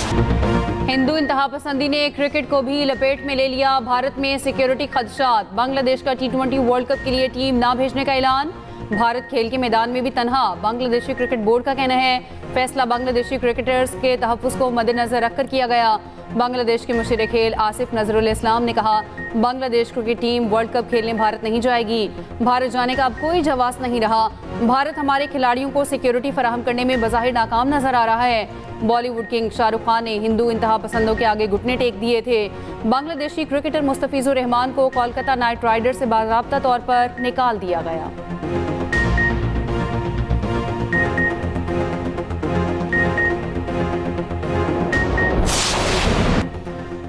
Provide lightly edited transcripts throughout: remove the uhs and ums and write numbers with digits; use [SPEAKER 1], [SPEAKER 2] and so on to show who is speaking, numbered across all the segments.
[SPEAKER 1] हिंदू इंतहा पसंदी ने क्रिकेट को भी लपेट में ले लिया। भारत में सिक्योरिटी खदशात, बांग्लादेश का T20 वर्ल्ड कप के लिए टीम ना भेजने का ऐलान। भारत खेल के मैदान में भी तन्हा, बांग्लादेशी क्रिकेट बोर्ड का कहना है। फैसला बांग्लादेशी क्रिकेटर्स के तहफ्फुज़ को मद्देनजर रखकर किया गया। बांग्लादेश के मुशीर खेल आसिफ नजरुल इस्लाम ने कहा, Bangladesh cricket team world cup खेलने भारत नहीं जाएगी। भारत जाने का अब कोई जवाब नहीं रहा। भारत हमारे खिलाड़ियों को सिक्योरिटी फराहम करने में बज़ाहिर नाकाम नजर आ रहा है। बॉलीवुड किंग शाहरुख खान ने हिंदू इंतहा पसंदों के आगे घुटने टेक दिए थे। बांग्लादेशी क्रिकेटर मुस्तफिजुर रहमान को कोलकाता नाइट राइडर्स से बाज़ाब्ता तौर पर निकाल दिया गया।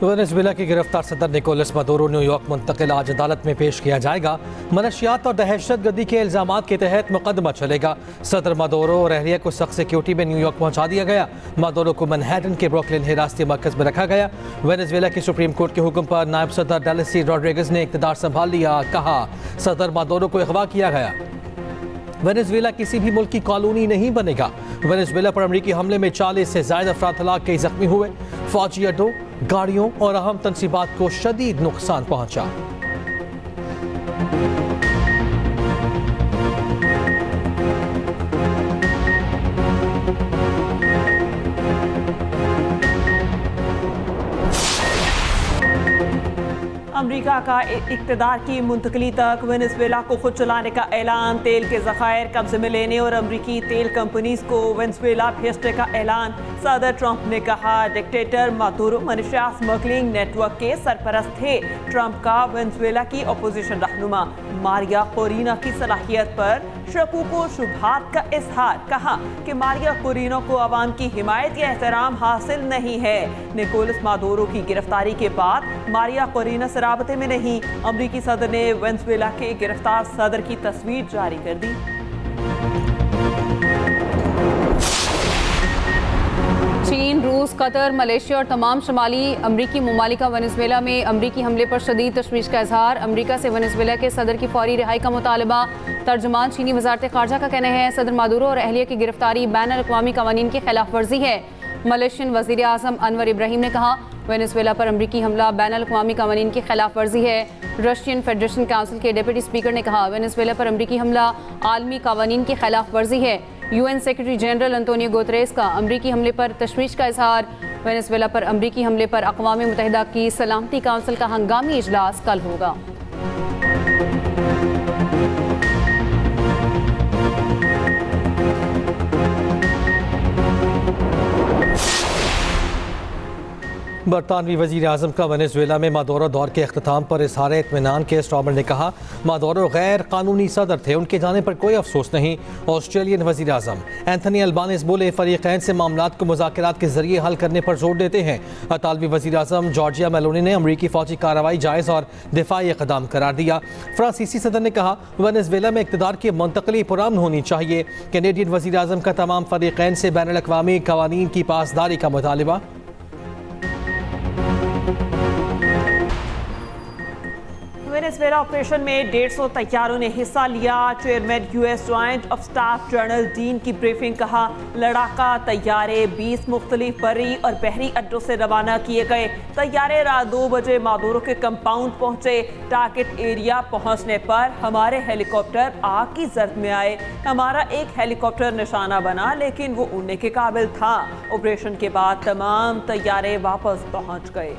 [SPEAKER 2] वेनेजुएला के गिरफ्तार सदर निकोलस मदुरो न्यूयॉर्क मुंतकिल, आज अदालत में पेश किया जाएगा। मनशियात और दहशतगर्दी के इल्जामात के तहत मुकदमा चलेगा। सदर मदुरो और अहलिया को सख्त सिक्योरिटी में न्यूयॉर्क पहुंचा दिया गया। मदुरो को मैनहट्टन के ब्रुकलिन हिरासती मरकज में रखा गया। वेनेजुएला की सुप्रीम कोर्ट के हुक्म पर नायब सदर डेलिसी रॉड्रिगेज ने इक़्तिदार संभाल लिया। कहा, सदर मदुरो को अगवा किया गया। वेनेजुएला किसी भी मुल्क की कॉलोनी नहीं बनेगा। वेनेजुएला पर अमरीकी हमले में 40 से ज़ायद अफराद हलाक, कई जख्मी हुए। फौजी अड्डों, गाड़ियों और अहम तनसीबात को शदीद नुकसान पहुंचा।
[SPEAKER 3] अमेरिका का इक़्तिदार की मुंतकली तक वेनेजुएला को खुद चलाने का ऐलान। तेल के ज़खायर कब्जे में लेने और अमरीकी तेल कंपनीज को वेनेजुएला भेजने का ऐलान। सदर ट्रंप ने कहा, डिक्टेटर मदुरो मनशिया स्मगलिंग नेटवर्क के सरपरस्त थे। ट्रंप का वेनेजुएला की अपोजिशन रहनुमा मारिया कोरिना की सलाहियत पर शकूक व शुबहात का इजहार। कहा कि मारिया कोरिना को अवाम की हिमायत या एहतराम हासिल नहीं है। निकोलस मदुरो की गिरफ्तारी के बाद मारिया कोरिना से राबते में नहीं। अमरीकी सदर ने वेनेजुएला के गिरफ्तार सदर की तस्वीर जारी कर दी।
[SPEAKER 1] चीन, रूस, कतर, मलेशिया और तमाम शुमाली अमरीकी ममालिक का वेनेजुएला में अमरीकी हमले पर शदीद तशवीश का इजहार। अमरीका से वेनेजुएला के सदर की फौरी रिहाई का मुतालबा। तर्जुमान चीनी वजारत खारजा का कहना है, सदर मदुरो और अहलिया की गिरफ्तारी बैन अल-अक़वामी कवानीन की खिलाफ वर्जी है। मलेशियन वज़ीर आज़म अनवर इब्राहिम ने कहा, वेनेजुएला पर अमरीकी हमला बैन अल-अक़वामी कवानीन की खिलाफ वर्जी है। रशियन फेडरेशन काउंसिल के डिप्टी स्पीकर ने कहा, वेनेजुएला पर अमरीकी हमला आलमी कवानीन की खिलाफ वर्जी है। UN secretary general Antonio Guterres का अमरीकी हमले पर तशवीश का इजहार। वेनेजुएला पर अमरीकी हमले पर अक़वाम मुत्तहिदा की सलामती काउंसिल का हंगामी इजलास कल होगा।
[SPEAKER 2] बरतानवी वज़ीर आज़म का वेनेजुएला में मदुरो दौर के अख्ताम पर इज़हार इत्मीनान के स्टॉमर ने कहा, मदुरो गैर कानूनी सदर थे, उनके जाने पर कोई अफसोस नहीं। ऑस्ट्रेलियन वज़ीर आज़म एंथनी अल्बानीज़ बोले, फ़रीक़ैन से मामलात को मुज़ाकरात के ज़रिए हल करने पर जोर देते हैं। इतालवी वज़ीर आज़म जॉर्जिया मेलोनी ने अमरीकी फ़ौजी कार्रवाई जायज़ और दिफाई इक़दाम करार दिया। फ्रांसीसी सदर ने कहा, वेनेजुएला में इक़्तिदार की मुंतक़ली पुरअमन होनी चाहिए। कैनेडियन वज़ीर आज़म का तमाम फ़रीक़ैन से बैनुल अक़वामी क़वानीन की पासदारी का मुतालिबा।
[SPEAKER 3] वेनेजुएला ऑपरेशन में 150 तैयारों ने हिस्सा लिया। Chairman US joint of staff general dean की ब्रीफिंग। कहा, लड़ाका तैयारे 20 मुख्तलिफ बरी और बहरी अड्डों से रवाना किए गए। तैयारे रात 2 बजे मदुरो के कंपाउंड पहुंचे। टारगेट एरिया पहुंचने पर हमारे हेलीकॉप्टर आग की जर्द में आए। हमारा एक हेलीकॉप्टर निशाना बना, लेकिन वो उड़ने के काबिल था। ऑपरेशन के बाद तमाम तैयारे वापस पहुंच गए।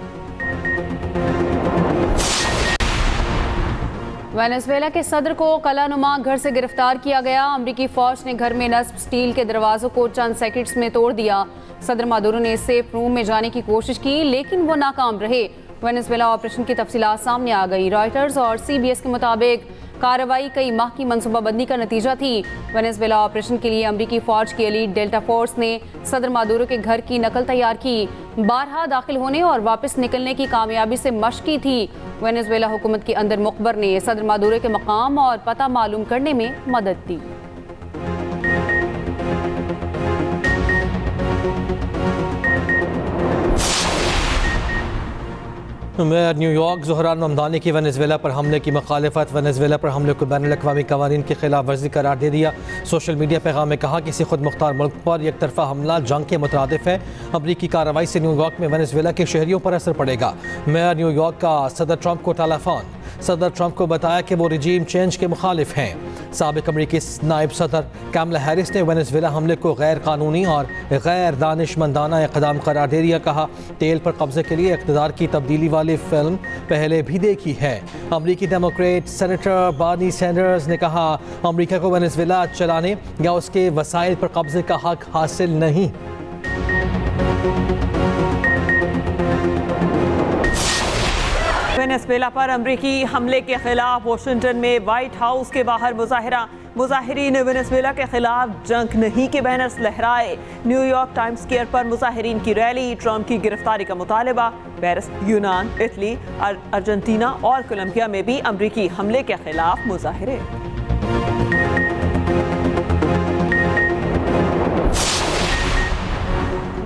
[SPEAKER 1] वेनेजुएला के सदर को कलानुमा घर से गिरफ्तार किया गया। अमरीकी फौज ने घर में नस्ब स्टील के दरवाजों को चंद सेकंड्स में तोड़ दिया। सदर मदुरो ने सेफ रूम में जाने की कोशिश की, लेकिन वो नाकाम रहे। वेनेजुएला ऑपरेशन की तफसीलात सामने आ गई। रॉयटर्स और CBS के मुताबिक कार्रवाई कई माह की मनसूबाबंदी का नतीजा थी। वेनेजुएला ऑपरेशन के लिए अमरीकी फौज की एलीट डेल्टा फोर्स ने सदर मदुरो के घर की नकल तैयार की। बारहा दाखिल होने और वापस निकलने की कामयाबी से मशक की थी। वेनेजुएला हुकूमत के अंदर मुखबर ने सदर मदुरो के मकाम और पता मालूम करने में मदद दी।
[SPEAKER 2] मेयर न्यूयॉर्क ज़ोहरान ममदानी की वेनेज़ुएला पर हमले की मुखालिफत। वेनेज़ुएला पर हमले को बैनुल अक़वामी क़वानीन की खिलाफ वर्जी करार दे दिया। सोशल मीडिया पैगाम में कहा किसी खुद मुख्तार मुल्क पर एक तरफा हमला जंग के मुतरादिफ है। अमरीकी कार्रवाई से न्यूयॉर्क में वेनेज़ुएला के शहरियों पर असर पड़ेगा। मेयर न्यूयॉर्क का सदर ट्रंप को टेलीफोन। सदर ट्रंप को बताया कि वो रिजीम चेंज के मुखालिफ हैं। साबिक अमरीकी नायब सदर कैमला हैरिस ने वेनेज़ुएला हमले को गैर कानूनी और गैर दानिशमंदाना इक़दाम करार दे दिया। कहा तेल पर कब्जे के लिए इक़्तिदार की तब्दीली वाली फिल्म पहले भी देखी है। अमरीकी डेमोक्रेट सेनेटर बार्नी सैंडर्स ने कहा अमरीका को वेनेज़ुएला चलाने या उसके वसाइल पर कब्जे का हक हासिल नहीं।
[SPEAKER 3] वेनेज़ुएला पर अमरीकी हमले के खिलाफ वाशिंगटन में व्हाइट हाउस के बाहर मुजाहिरा। मुजाहिरीन ने वेनेज़ुएला के खिलाफ जंग नहीं के बैनर्स लहराए। न्यूयॉर्क टाइम्स स्क्वायर पर मुजाहिरीन की रैली। ट्रंप की गिरफ्तारी का मुतालबा। पेरिस, यूनान, इटली, अर्जेंटीना और कोलंबिया में भी अमरीकी हमले के खिलाफ मुजाहिरे।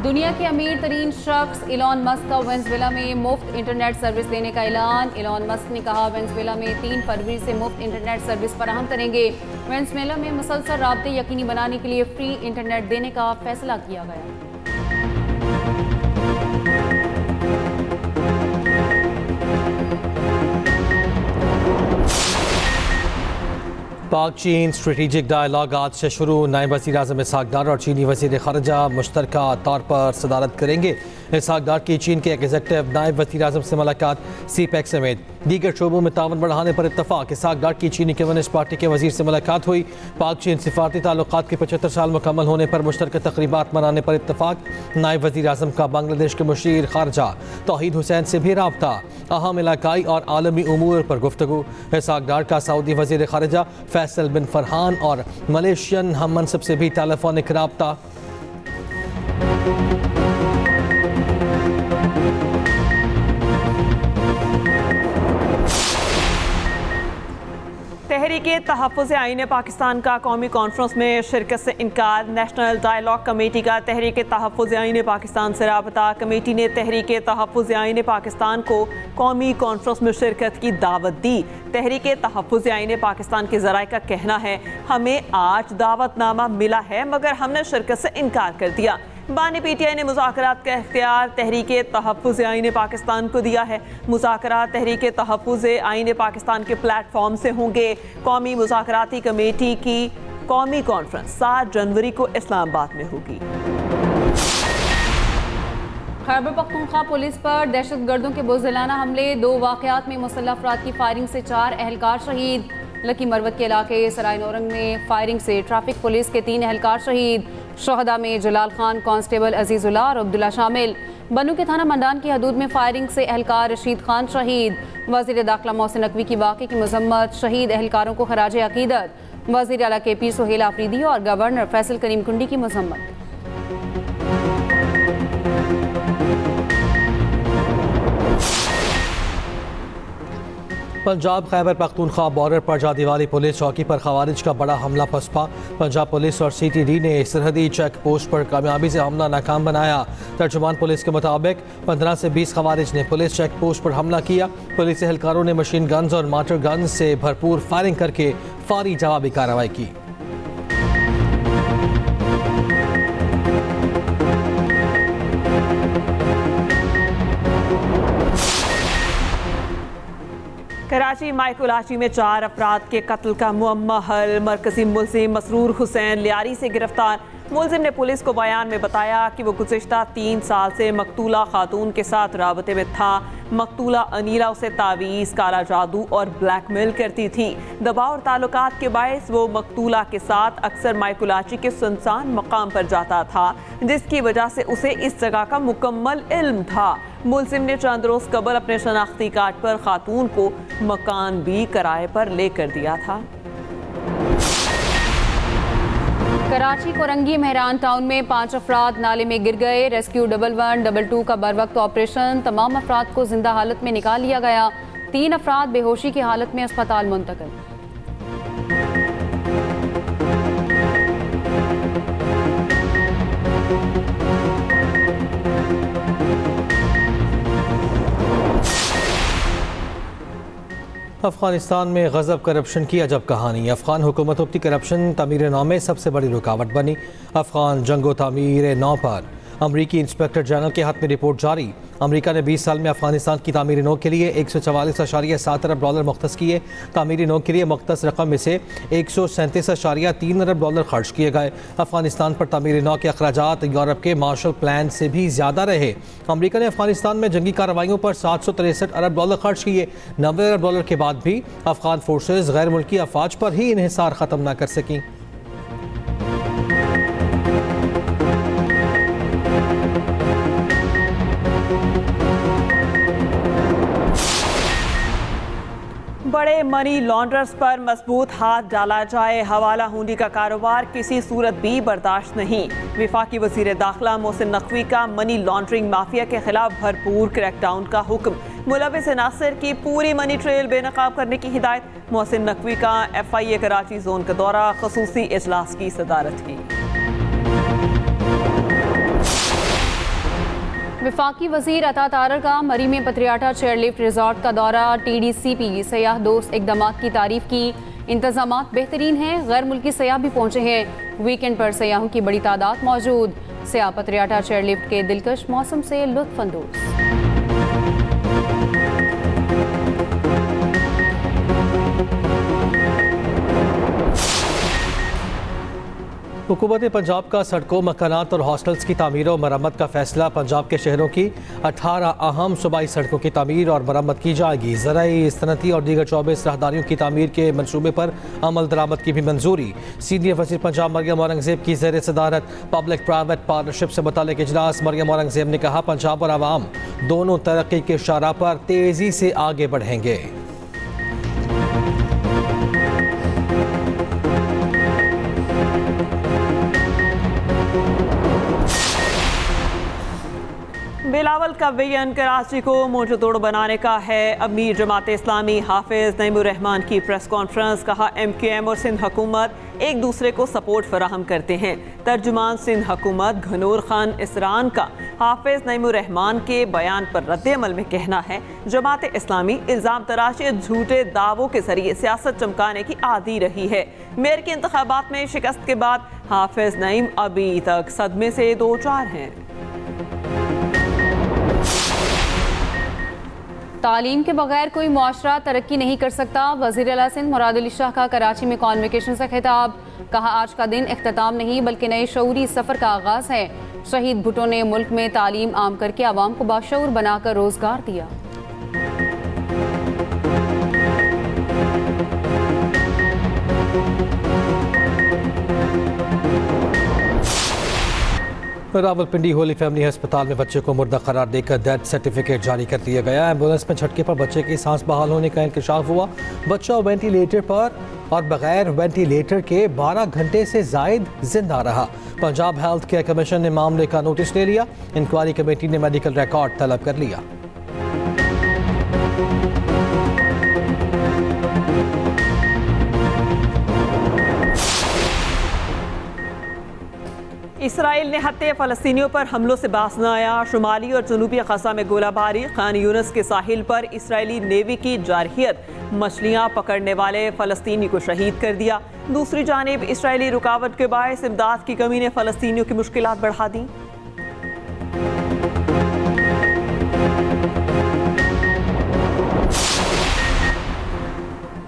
[SPEAKER 1] दुनिया के अमीर तरीन शख्स इलॉन मस्क का वेनेज़ुएला में मुफ्त इंटरनेट सर्विस देने का ऐलान। इलॉन मस्क ने कहा वेनेज़ुएला में 3 फरवरी से मुफ्त इंटरनेट सर्विस फराहम करेंगे। वेनेज़ुएला में मुसलसल राब्ते यकीनी बनाने के लिए फ्री इंटरनेट देने का फैसला किया गया।
[SPEAKER 2] पाक चीन स्ट्रेटेजिक डायलॉग आज से शुरू। नायब वज़ीर आज़म इसहाक डार और चीनी वज़ीर ख़ारजा मुश्तरका तौर पर सदारत करेंगे। इसहाक डार की चीन के एग्जीक्यूटिव नायब वज़ीर आज़म से मुलाकात। CPEC समेत दीगर शोबों में तावन बढ़ाने पर इत्तफाक। इसहाक डार की चीनी कम्युनिस्ट पार्टी के वज़ीर से मुलाकात हुई। पाक चीन सिफारती ताल्लुकात के 75 साल मुकम्मल होने पर मुश्तरका तक़रीबात मनाने पर इत्तफाक। नायब वज़ीर आज़म का बांग्लादेश के मुशीर ख़ारजा तौहीद हुसैन से भी राब्ता। अहम इलाकाई और आलमी उमूर पर गुफ्तगू। इसहाक डार का सऊदी वज़ीर ख़ारजा फैसल बिन फरहान और मलेशियन हम मनसब से भी टेलीफोनिक राब्ता।
[SPEAKER 3] तहरीके तहफ़्फ़ुज़ आईन पाकिस्तान का कौमी कॉन्फ्रेंस में शिरकत से इनकार। नेशनल डायलॉग कमेटी का तहरीके तहफ़्फ़ुज़ आईन पाकिस्तान से राबता। कमेटी ने तहरीके तहफ़्फ़ुज़ आईन पाकिस्तान को कौमी कॉन्फ्रेंस में शिरकत की दावत दी। तहरीके तहफ़्फ़ुज़ आईन पाकिस्तान के ज़राए का कहना है हमें आज दावतनामा मिला है मगर हमने शिरकत से इनकार कर दिया। बानी PTI ने मुज़ाकरात का इख्तियार तहरीके तहफ़्फ़ुज़ आईन पाकिस्तान को दिया है। मुज़ाकरात तहरीके तहफ़्फ़ुज़ आईन पाकिस्तान के प्लेटफॉर्म से होंगे। कौमी मुज़ाकराती कमेटी की कौमी कॉन्फ्रेंस 7 जनवरी को इस्लामाबाद में होगी।
[SPEAKER 1] खैबर पख्तूनख्वा पुलिस पर दहशतगर्दों के बुज़दिलाना हमले। 2 वाक़यात में मुसल्लह अफराद की फायरिंग से 4 अहलकार शहीद। लकी मरवत के इलाके सराय नौरंग में फायरिंग से ट्रैफिक पुलिस के 3 अहलकार शहीद। शहदा में जलाल खान, कांस्टेबल अजीजुल्लाह और अब्दुल्ला शामिल। बनू के थाना मंडान की हदूद में फायरिंग से एहलकार रशीद खान शहीद। वज़ीर दाखिला मोहसिन नकवी की वाक़े की मज़म्मत। शहीद एहलकारों को खराज अक़ीदत। वज़ीर आला KP सुहेल आफरीदी और गवर्नर फैसल करीम कुंडी की मज़म्मत।
[SPEAKER 2] पंजाब खैबर पख्तूनख्वा बॉर्डर पर जादीवाली पुलिस चौकी पर खवारिज का बड़ा हमला पसपा। पंजाब पुलिस और CTD ने सरहदी चेक पोस्ट पर कामयाबी से हमला नाकाम बनाया। तर्जुमान पुलिस के मुताबिक 15 से 20 खवारिज ने पुलिस चेक पोस्ट पर हमला किया। पुलिस एहलकारों ने मशीन गन्स और मार्टर गन्स से भरपूर फायरिंग करके फौरी जवाबी कार्रवाई की।
[SPEAKER 3] कराची माइकुलाची में 4 अफराद के कत्ल का मुअम्मा हल। मरकजी मुलजिम मसरूर हुसैन लियारी से गिरफ्तार। मुलजिम ने पुलिस को बयान में बताया कि वो गुज़िश्ता 3 साल से मकतूला खातून के साथ राबते में था। मकतूला अनीला उसे तावीज़, काला जादू और ब्लैकमेल करती थी। दबाव और ताल्लुकात के बायस वो मकतूला के साथ अक्सर माइकुलाची के सुनसान मकाम पर जाता था जिसकी वजह से उसे इस जगह का मुकम्मल इल्म था। मुलजिम ने चंद रोज़ कबल अपने शनाख्ती कार्ड पर खातून को मकान भी किराए पर लेकर दिया था।
[SPEAKER 1] कराची कोरंगी मेहरान टाउन में 5 अफराद नाले में गिर गए। रेस्क्यू 11-12 का बरवक्त ऑपरेशन। तमाम अफराद को जिंदा हालत में निकाल लिया गया। 3 अफराद बेहोशी की हालत में अस्पताल मुंतकिल।
[SPEAKER 2] अफगानिस्तान में गजब करप्शन की अजब कहानी। अफगान हुकूमतों की करप्शन तमीर नौ में सबसे बड़ी रुकावट बनी। अफगान जंगो तमीर नौ पर अमरीकी इंस्पेक्टर जनरल के हाथ में रिपोर्ट जारी। अमरीका ने 20 साल में अफगानिस्तान की तामीर नौ के लिए $144.7 अरब मुख्तस किए। तामीर नौ के लिए मुख्तस रकम में से $137.3 अरब खर्च किए गए। अफगानिस्तान पर तामीर नौ के अखराजात यूरोप के मार्शल प्लान से भी ज़्यादा रहे। अमरीका ने अफगानिस्तान में जंगी कार्रवाइयों पर $763 अरब खर्च किए। $90 अरब के बाद भी अफगान फोर्सेज गैर मुल्की अफवाज पर ही इन्हिसार ख़त्म न कर सकें।
[SPEAKER 3] बड़े मनी लॉन्ड्रर्स पर मजबूत हाथ डाला जाए। हवाला हुंडी का कारोबार किसी सूरत भी बर्दाश्त नहीं। वफाकी वजीर दाखिला मोहसिन नकवी का मनी लॉन्ड्रिंग माफिया के खिलाफ भरपूर क्रैकडाउन का हुक्म। मुलविस नासिर की पूरी मनी ट्रेल बेनकाब करने की हिदायत। मोहसिन नकवी का FIA कराची जोन का दौरा, खसूसी इजलास की सदारत की।
[SPEAKER 1] वफाकी वजीर अता तारर का मरी में पत्रियाटा चेयरलिफ्ट रिजॉर्ट का दौरा। TDCP सयाह दोस्त इकदाम की तारीफ की। इंतजामात बेहतरीन हैं, गैर मुल्की सयाह भी पहुंचे हैं। वीकेंड पर सयाहों की बड़ी तादाद मौजूद। सयाह पत्रियाटा चेयरलिफ्ट के दिलकश मौसम से लुत्फानंदोज।
[SPEAKER 2] हुकूमत पंजाब का सड़कों, मकानात और हॉस्टल्स की तामीर और मरम्मत का फैसला। पंजाब के शहरों की 18 अहम सूबाई सड़कों की तामीर और मरम्मत की जाएगी। ज़राई, सनती और दीगर 24 राहदारियों की तामीर के मनसूबे पर अमल दरामद की भी मंजूरी। सीनियर वज़ीर पंजाब मरियम औरंगज़ेब की ज़ेर सदारत पब्लिक प्राइवेट पार्टनरशिप से मुताल्लिक़ इजलास। मरियम औरंगज़ेब ने कहा, पंजाब और आवाम दोनों तरक्की के शाहराह पर तेज़ी से आगे बढ़ेंगे।
[SPEAKER 3] बिलावल का विजन कराची को मोटरतोड़ बनाने का है। अमीर जमात इस्लामी हाफिज नईमुर रहमान की प्रेस कॉन्फ्रेंस। कहा, MQM और सिंध हुकूमत एक दूसरे को सपोर्ट फराहम करते हैं। तर्जुमान सिंध हुकूमत घनूर खान इसरान का हाफिज नईमुर रहमान के बयान पर रद्द-ए-अमल में कहना है, जमात इस्लामी इल्ज़ाम तराशी झूठे दावों के जरिए सियासत चमकाने की आदी रही है। मेयर के इंतखाबात में शिकस्त के बाद हाफिज नईम अभी तक सदमे से दो चार हैं।
[SPEAKER 1] तालीम के बगैर कोई मुआशरा तरक्की नहीं कर सकता। वज़ीर आला सिंध मुराद अली शाह का कराची में कॉन्वोकेशन से खिताब। कहा, आज का दिन इख्तिताम नहीं बल्कि नए शऊरी सफ़र का आगाज़ है। शहीद भुट्टो ने मुल्क में तालीम आम करके आवाम को बाशऊर बनाकर रोज़गार दिया।
[SPEAKER 2] रावलपिंडी होली फैमिली अस्पताल में बच्चे को मुर्दा करार देकर डेथ सर्टिफिकेट जारी कर दिया गया। एम्बुलेंस में झटके पर बच्चे की सांस बहाल होने का इंकशाफ हुआ। बच्चा वेंटिलेटर पर और बगैर वेंटिलेटर के 12 घंटे से जायद जिंदा रहा। पंजाब हेल्थ केयर कमीशन ने मामले का नोटिस ले लिया। इंक्वायरी कमेटी ने मेडिकल रिकॉर्ड तलब कर लिया।
[SPEAKER 3] इसराइल ने हत्या फ़लस्तीनियों पर हमलों से बाज न आया। शुमाली और जनूबी ग़ज़ा में गोलाबारी। खान यूनिस के साहिल पर इसराइली नेवी की जारहियत मछलियाँ पकड़ने वाले फ़लस्तीनी को शहीद कर दिया। दूसरी जानिब इसराइली रुकावट के बायस इमदाद की कमी ने फ़लस्तीनियों की मुश्किलात बढ़ा दी।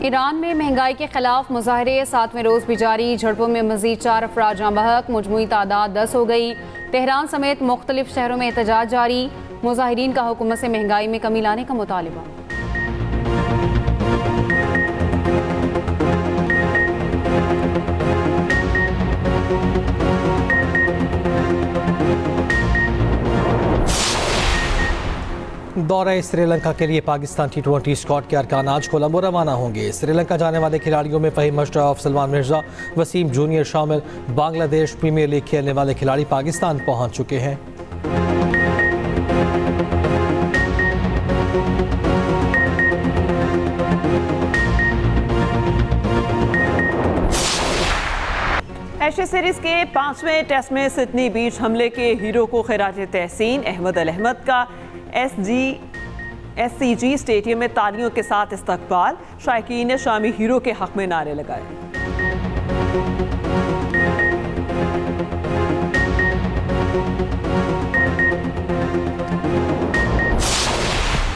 [SPEAKER 1] ईरान में महंगाई के खिलाफ मुजाहरे 7वें रोज भी जारी। झड़पों में मजीद 4 अफराद जाँ बहक, मजमूई तादाद 10 हो गई। तेहरान समेत मुख्तलिफ शहरों में एहतजाज जारी। मुजाहिरीन का हुकूमत से महंगाई में कमी लाने का मुतालिबा।
[SPEAKER 2] दौरा श्रीलंका के लिए पाकिस्तान T20 स्क्वाड के अरकान आज कोलंबो रवाना होंगे। श्रीलंका जाने वाले खिलाड़ियों में फ़हीम अशरफ, सलमान मिर्जा, वसीम जूनियर शामिल। बांग्लादेश प्रीमियर लीग खेलने वाले खिलाड़ी पाकिस्तान पहुंच चुके हैं।
[SPEAKER 3] एशेज सीरीज के 5वें टेस्ट में सिडनी बीच हमले के हीरो को खिराज तहसीन। अहमद अल अहमद का SG SCG स्टेडियम में तालियों के साथ इस्तकबाल, शायकीन ने शामी हीरो के हक में नारे लगाए।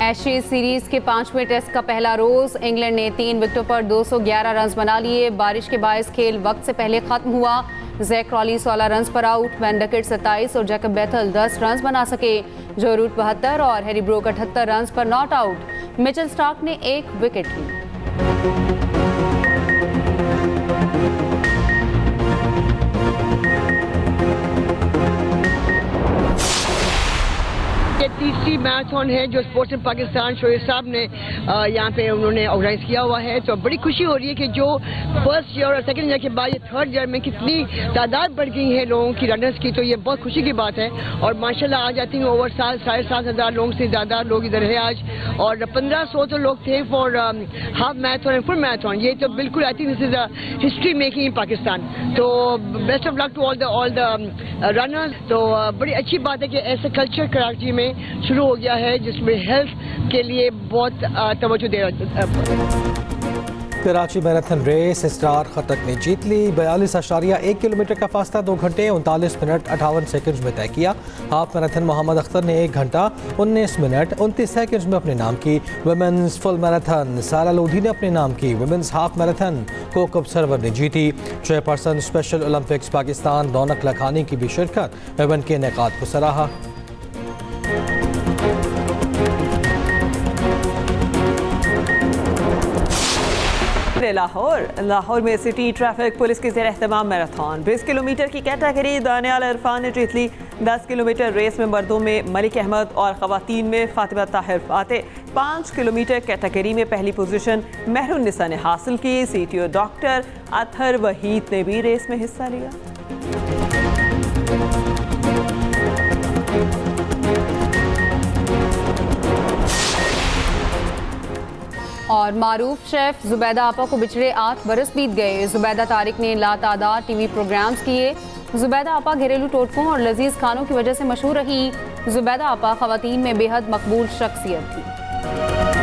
[SPEAKER 1] एशेज सीरीज के 5वें टेस्ट का पहला रोज इंग्लैंड ने 3 विकेटों पर 211 रन बना लिए। बारिश के बायस खेल वक्त से पहले खत्म हुआ। जैक क्रॉली 16 रन पर आउट, वैन डकेट 27 और जैकब बेथल 10 रन बना सके। जो रूट 72 और हैरी ब्रोक 78 रन पर नॉट आउट। मिचेल स्टार्क ने 1 विकेट ली।
[SPEAKER 4] ये तीसरी मैराथन है जो स्पोर्ट्स इन पाकिस्तान शोएब साहब ने यहाँ पे उन्होंने ऑर्गेनाइज किया हुआ है। तो बड़ी खुशी हो रही है कि जो फर्स्ट ईयर और सेकंड ईयर के बाद ये थर्ड ईयर में कितनी तादाद बढ़ गई है लोगों की, रनर्स की। तो ये बहुत खुशी की बात है। और माशाल्लाह आज आई थिंक ओवर 7,500 लोगों से ज़्यादा लोग इधर है आज। और 1500 तो लोग थे for half marathon and full marathon. ये तो बिल्कुल I think this is a history making in Pakistan. तो best of luck to all the runners. तो बड़ी अच्छी बात है कि ऐसा कल्चर कराची में शुरू हो गया है जिसमें हेल्थ के लिए बहुत तवज्जो दे रहा है।
[SPEAKER 2] कराची मैराथन रेस स्टार खतक ने जीत ली। 42.1 किलोमीटर का फासला 2 घंटे 39 मिनट 58 सेकंड्स में तय किया। हाफ मैराथन मोहम्मद अख्तर ने 1 घंटा 19 मिनट 29 सेकंड्स में अपने नाम की। वुमेन्स फुल मैराथन सारा लोधी ने अपने नाम की। Women's half marathon Kokab Sarwar ने जीती। Chairperson special Olympics Pakistan Raunaq Lakhani की भी शिरकत इवेंट के इनेकाद को सराहा।
[SPEAKER 3] लाहौर में सिटी ट्रैफिक पुलिस के ज़ेर एहतमाम मैराथन 20 किलोमीटर की कैटेगरी दानियाल इरफान ने जीत ली। 10 किलोमीटर रेस में मर्दों में मलिक अहमद और ख़वातीन में फातिमा ताहिर फाते। 5 किलोमीटर कैटेगरी में पहली पोजीशन मेहरुन्निसा ने हासिल की। CTO डॉक्टर अतहर वहीद ने भी रेस में हिस्सा लिया।
[SPEAKER 1] और मारूफ शेफ जुबैदा आपा को बिछड़े 8 बरस बीत गए। जुबैदा तारिक ने लातादाद टीवी प्रोग्राम्स किए। जुबैदा आपा घरेलू टोटकों और लजीज खानों की वजह से मशहूर रही। जुबैदा आपा ख़वातीन में बेहद मकबूल शख्सियत थी।